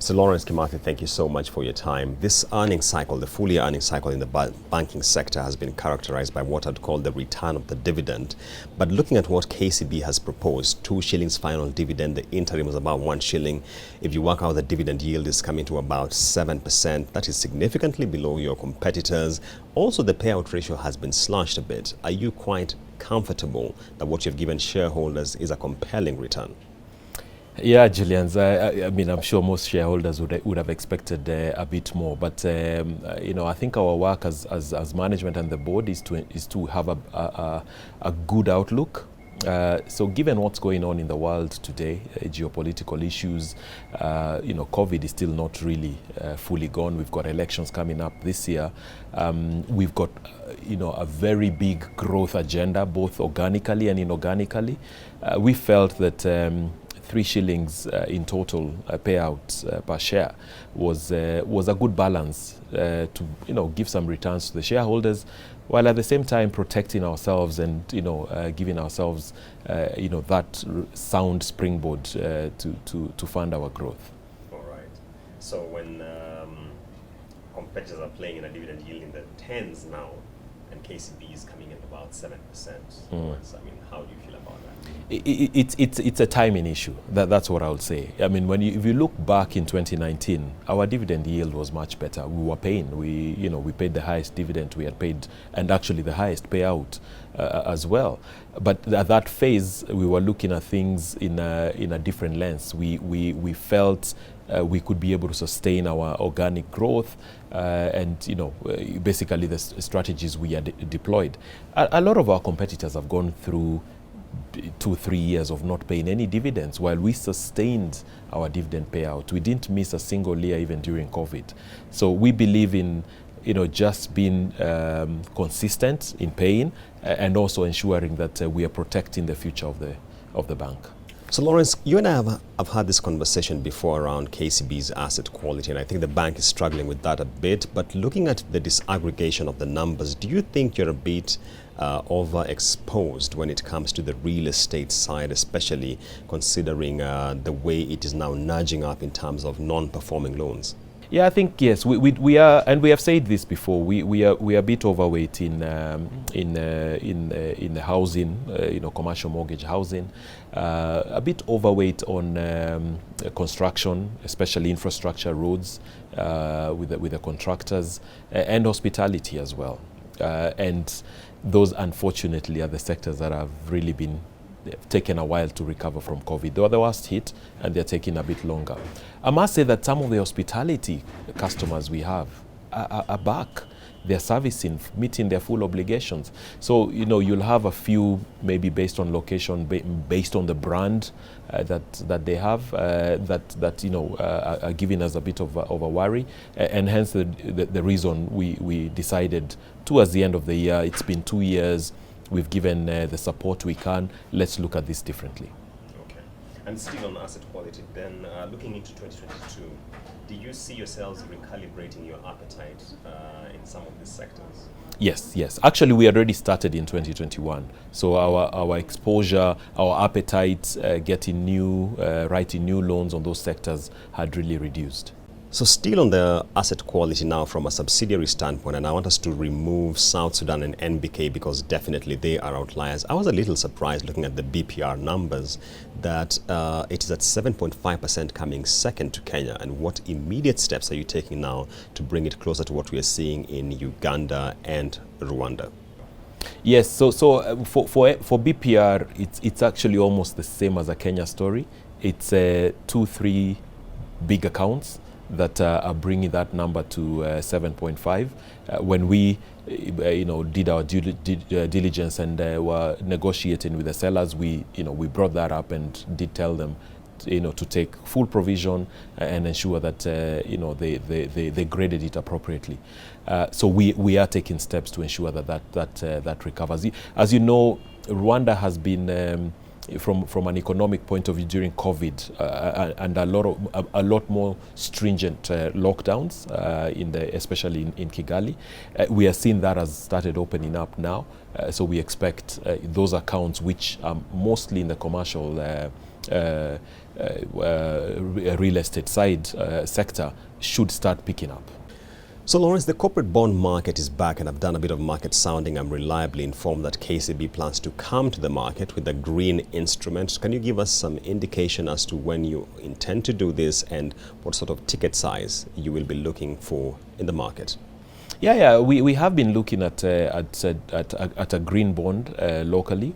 So Lawrence Kimathi, thank you so much for your time. This earnings cycle, the full year earnings cycle in the banking sector has been characterized by what I'd call the return of the dividend. But looking at what KCB has proposed, 2 shillings final dividend, the interim is about 1 shilling. If you work out the dividend yield is coming to about 7%. That is significantly below your competitors. Also, the payout ratio has been slashed a bit. Are you quite comfortable that what you've given shareholders is a compelling return? Yeah, Julian, I mean, I'm sure most shareholders would have expected a bit more, but you know, I think our work as management and the board is to have a good outlook. So given what's going on in the world today, geopolitical issues, you know, COVID is still not really fully gone. We've got elections coming up this year. We've got, you know, a very big growth agenda, both organically and inorganically. We felt that 3 shillings in total payout per share was a good balance to, you know, give some returns to the shareholders, while at the same time protecting ourselves and, you know, giving ourselves, you know, that sound springboard to fund our growth. All right. So when competitors are playing in a dividend yield in the 10s now, and KCB is coming in about 7%, I mean, how do you feel about that? It's a timing issue. That's what I would say. I mean, if you look back in 2019, our dividend yield was much better. We were paying. We paid the highest dividend we had paid, and actually the highest payout as well. But at that phase, we were looking at things in a different lens. We felt we could be able to sustain our organic growth and, you know, basically the strategies we had deployed. A lot of our competitors have gone through 2-3 years of not paying any dividends, while we sustained our dividend payout. We didn't miss a single year even during COVID. So we believe in, you know, just being consistent in paying and also ensuring that we are protecting the future of the bank. So Lawrence, you and I have had this conversation before around KCB's asset quality, and I think the bank is struggling with that a bit. But looking at the disaggregation of the numbers, do you think you're a bit overexposed when it comes to the real estate side, especially considering the way it is now nudging up in terms of non-performing loans? Yeah, I think yes, we are, and we have said this before. We are a bit overweight in the housing, you know, commercial mortgage housing, a bit overweight on construction, especially infrastructure, roads, with the contractors, and hospitality as well. And those, unfortunately, are the sectors that have really been taken a while to recover from COVID. They were the worst hit, and they're taking a bit longer. I must say that some of the hospitality customers we have are back. They're servicing, meeting their full obligations. So, you know, you'll have a few, maybe based on location, based on the brand that they have, that you know, are giving us a bit of a worry. And hence the reason we decided towards the end of the year, it's been 2 years, we've given the support we can. Let's look at this differently. Okay. And still on asset quality, then looking into 2022, do you see yourselves recalibrating your appetite in some of these sectors? Yes. Actually, we already started in 2021. So our exposure, our appetite, writing new loans on those sectors had really reduced. So still on the asset quality now from a subsidiary standpoint, and I want us to remove South Sudan and NBK because definitely they are outliers. I was a little surprised looking at the BPR numbers that it is at 7.5% coming second to Kenya. And what immediate steps are you taking now to bring it closer to what we are seeing in Uganda and Rwanda? Yes, so for BPR, it's actually almost the same as a Kenya story. It's 2-3 big accounts that are bringing that number to 7.5. When we, you know, did our due diligence and were negotiating with the sellers, we brought that up and did tell them, you know, to take full provision and ensure that you know, they graded it appropriately. So we are taking steps to ensure that recovers. As you know, Rwanda has been from an economic point of view during COVID and a lot more stringent lockdowns especially in Kigali. We are seeing that has started opening up now. So we expect those accounts, which are mostly in the commercial real estate side sector should start picking up. So Lawrence, the corporate bond market is back, and I've done a bit of market sounding. I'm reliably informed that KCB plans to come to the market with a green instrument. Can you give us some indication as to when you intend to do this and what sort of ticket size you will be looking for in the market? Yeah, we have been looking at a green bond locally.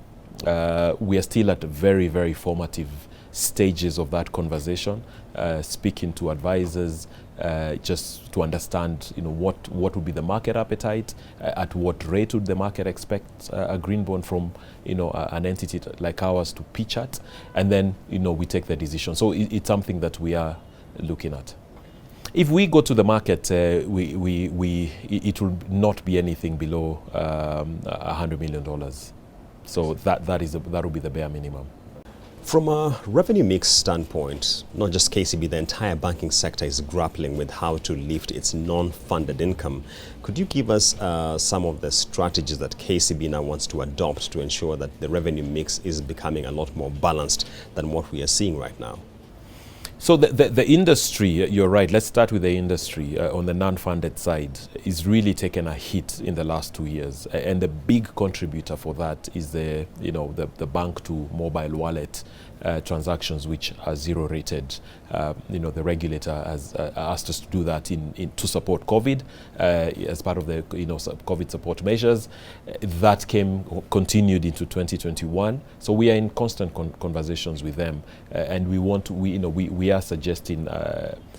We are still at very, very formative stages of that conversation, speaking to advisors, just to understand, what would be the market appetite, at what rate would the market expect a green bond from, an entity like ours to pitch at, and then, we take the decision. So it's something that we are looking at. If we go to the market, it will not be anything below $100 million. So that will be the bare minimum. From a revenue mix standpoint, not just KCB, the entire banking sector is grappling with how to lift its non-funded income. Could you give us some of the strategies that KCB now wants to adopt to ensure that the revenue mix is becoming a lot more balanced than what we are seeing right now? So the industry, you're right, let's start with the industry on the non-funded side, is really taken a hit in the last 2 years. And the big contributor for that is the bank to mobile wallet transactions, which are zero rated. The regulator has asked us to do that to support COVID as part of the COVID support measures. That continued into 2021. So we are in constant conversations with them, and we are suggesting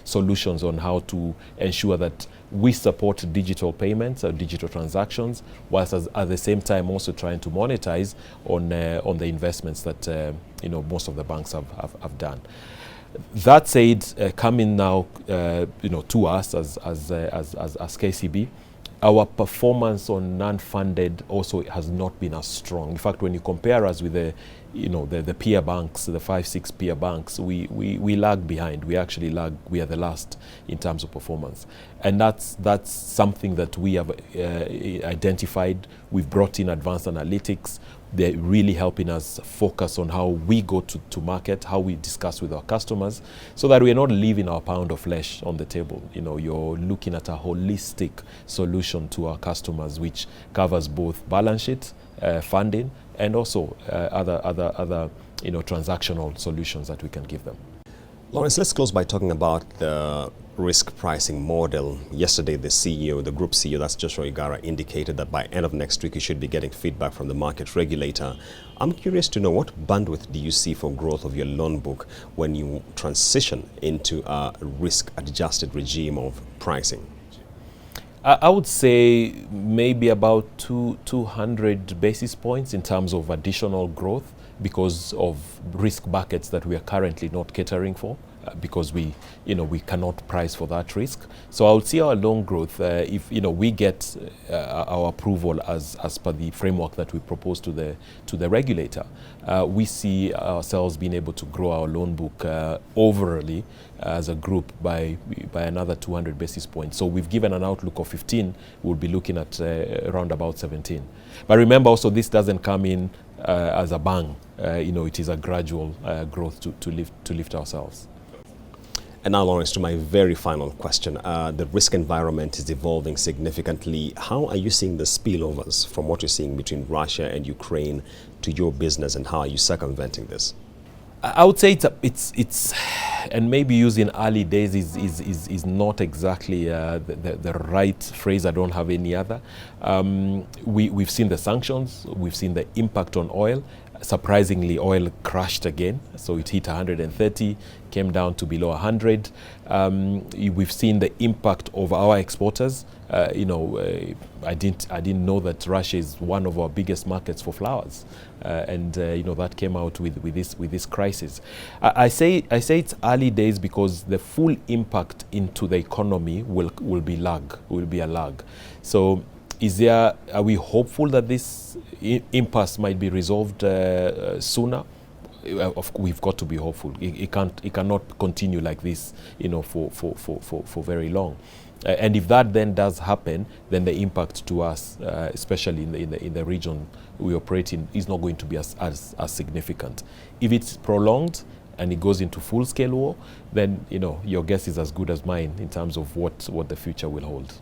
solutions on how to ensure that we support digital payments or digital transactions, whilst at the same time also trying to monetize on the investments that most of the banks have done. That said, coming now to us as KCB, our performance on non-funded also has not been as strong. In fact, when you compare us with the peer banks, the 5-6 peer banks, we lag behind. We actually lag. We are the last in terms of performance, and that's something that we have identified. We've brought in advanced analytics. They're really helping us focus on how we go to market, how we discuss with our customers, so that we're not leaving our pound of flesh on the table. You're looking at a holistic solution to our customers, which covers both balance sheet, funding, and also other transactional solutions that we can give them. Lawrence, let's close by talking about the risk pricing model. Yesterday, the group CEO, that's Joshua Igara, indicated that by end of next week, you should be getting feedback from the market regulator. I'm curious to know, what bandwidth do you see for growth of your loan book when you transition into a risk-adjusted regime of pricing? I would say maybe about 200 basis points in terms of additional growth, because of risk buckets that we are currently not catering for, because we cannot price for that risk. So I would see our loan growth, if we get our approval as per the framework that we propose to the regulator, we see ourselves being able to grow our loan book overally as a group by another 200 basis points. So we've given an outlook of 15. We'll be looking at around about 17. But remember also, this doesn't come in as a bang. It is a gradual growth to lift ourselves. And now, Lawrence, to my very final question. The risk environment is evolving significantly. How are you seeing the spillovers from what you're seeing between Russia and Ukraine to your business, and how are you circumventing this? I would say it's and maybe using early days is not exactly the right phrase. I don't have any other. We've seen the sanctions. We've seen the impact on oil. Surprisingly, oil crashed again, so it hit 130, came down to below 100. We've seen the impact of our exporters. I didn't know that Russia is one of our biggest markets for flowers, and that came out with this crisis. I say it's early days because the full impact into the economy will be a lag. So are we hopeful that this impasse might be resolved sooner? We've got to be hopeful. It cannot continue like this, for very long. And if that then does happen, then the impact to us, especially in the region we operate in, is not going to be as significant. If it's prolonged, and it goes into full-scale war, then your guess is as good as mine in terms of what the future will hold.